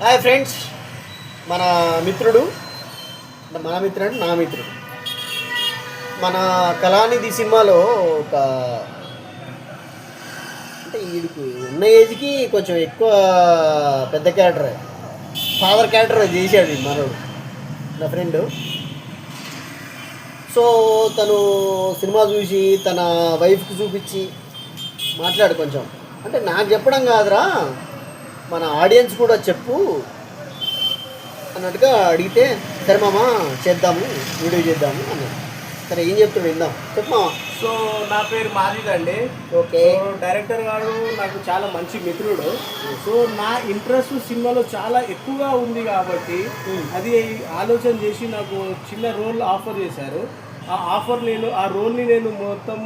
Hi friends, మన మిత్రుడు మన మిత్రుడు నా మిత్రుడు మన కళానిధి సినిమాలో ఒక అంటే వీడికి ఉన్న ఏజ్కి కొంచెం ఎక్కువ పెద్ద క్యారెక్టర్, ఫాదర్ క్యారెక్టర్ చేశాడు మనోడు, నా ఫ్రెండ్. సో తను సినిమా చూసి తన వైఫ్కి చూపించి మాట్లాడు కొంచెం, అంటే నాకు చెప్పడం కాదురా మన ఆడియన్స్ కూడా చెప్పు అన్నట్టుగా అడిగితే, సరే మామ చేద్దాము, వీడియో చేద్దాము అన్నాడు. సరే ఏం చెప్తాడు విందాం, చెప్పు మామ. సో నా పేరు మాజిద్ అండి. ఓకే. డైరెక్టర్ గారు నాకు చాలా మంచి మిత్రుడు. సో నా ఇంట్రెస్ట్ సినిమాలో చాలా ఎక్కువగా ఉంది కాబట్టి అది ఆలోచన చేసి నాకు చిన్న రోల్ ఆఫర్ చేశారు. ఆ రోల్ని నేను మొత్తం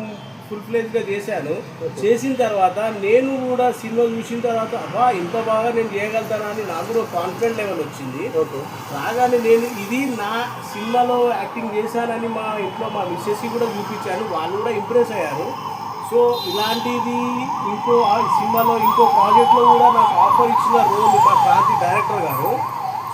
ఫుల్ ఫ్లెజ్గా చేశాను. చేసిన తర్వాత నేను కూడా సినిమా చూసిన తర్వాత అబ్బా ఇంత బాగా నేను చేయగలుగుతానా అని నాకు కూడా కాన్ఫిడెంట్ లెవెల్ వచ్చింది. రాగానే నేను ఇది నా సినిమాలో యాక్టింగ్ చేశానని మా ఇంట్లో మా మిస్సెస్కి కూడా చూపించాను, వాళ్ళు కూడా ఇంప్రెస్ అయ్యారు. సో ఇలాంటిది ఇంకో సినిమాలో ఇంకో ప్రాజెక్ట్లో కూడా నాకు ఆఫర్ ఇచ్చిన రోల్ మా క్రాంతి డైరెక్టర్ గారు.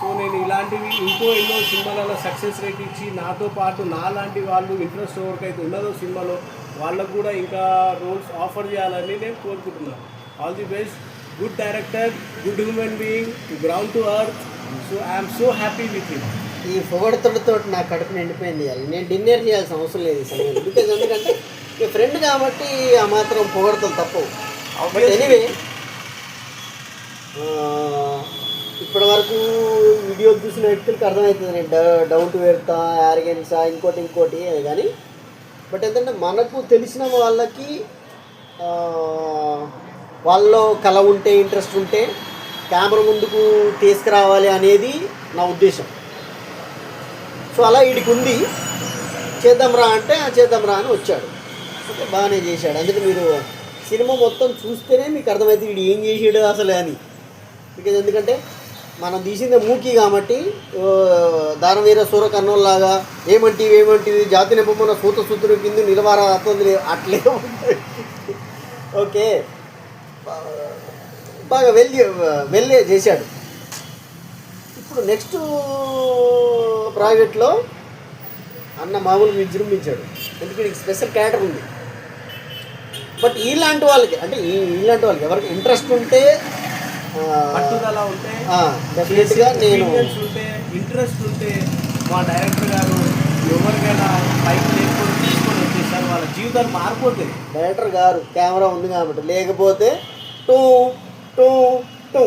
సో నేను ఇలాంటివి ఇంకో ఎన్నో సినిమాలలో సక్సెస్ రేట్ ఇచ్చి నాతో పాటు నా లాంటి వాళ్ళు ఇంట్రెస్ట్ ఎవరికైతే ఉన్నదో సినిమాలో వాళ్ళకు కూడా ఇంకా రోల్స్ ఆఫర్ చేయాలని నేను కోరుకుంటున్నాను. All the best. Good director, good human being, ground to earth. So I'm so happy with him. ఈ పొగడతలతో నా కడుపు నిండిపోయింది. నేను డిన్నర్ చేయాల్సిన అవసరం లేదు ఈ సమయంలో, బికాజ్ ఎందుకంటే ఈ ఫ్రెండ్ కాబట్టి ఆ మాత్రం పొగడతలు తప్పవు. బట్ ఎనీవే, ఇప్పటి వరకు వీడియో చూసిన వ్యక్తులకి అర్థమవుతుంది నేను డౌన్ టు ఎర్త్, యారగెన్సా, ఇంకోటి అది కానీ. బట్ ఏంటంటే మనకు తెలిసిన వాళ్ళకి వాళ్ళలో కళ ఉంటే, ఇంట్రెస్ట్ ఉంటే కెమెరా ముందుకు తీసుకురావాలి అనేది నా ఉద్దేశం. సో అలా వీడికి ఉంది, చేద్దాంరా అంటే చేద్దాంరా అని వచ్చాడు. ఓకే, బాగానే చేశాడు. అందుకే మీరు సినిమా మొత్తం చూస్తేనే మీకు అర్థమవుతుంది వీడు ఏం చేసాడు అసలు అని. బికాజ్ ఎందుకంటే మనం తీసిందే మూకీ కాబట్టి దానవీర సూరకర్ణంలాగా ఏమంటివి జాతి నింపమున్న సూత్రుడు కింద నిలవారా అతను అట్లే ఉంటుంది. ఓకే, బాగా వెళ్ళే చేశాడు. ఇప్పుడు నెక్స్ట్ ప్రాజెక్ట్లో అన్న మామూలు విజృంభించాడు, ఎందుకంటే స్పెషల్ క్యారెక్టర్ ఉంది. బట్ ఇలాంటి వాళ్ళకి ఎవరికి ఇంట్రెస్ట్ ఉంటే, పట్టుదల ఉంటే, డెఫినెట్గా నేను ఉంటే, ఇంట్రెస్ట్ ఉంటే మా డైరెక్టర్ గారు ఎవరికైనా పైకి లేకపోతే తీసుకొని వచ్చేసారు, వాళ్ళ జీవితాలు మారిపోతాయి. డైరెక్టర్ గారు కెమెరా ఉంది కాబట్టి, లేకపోతే టూ టూ టూ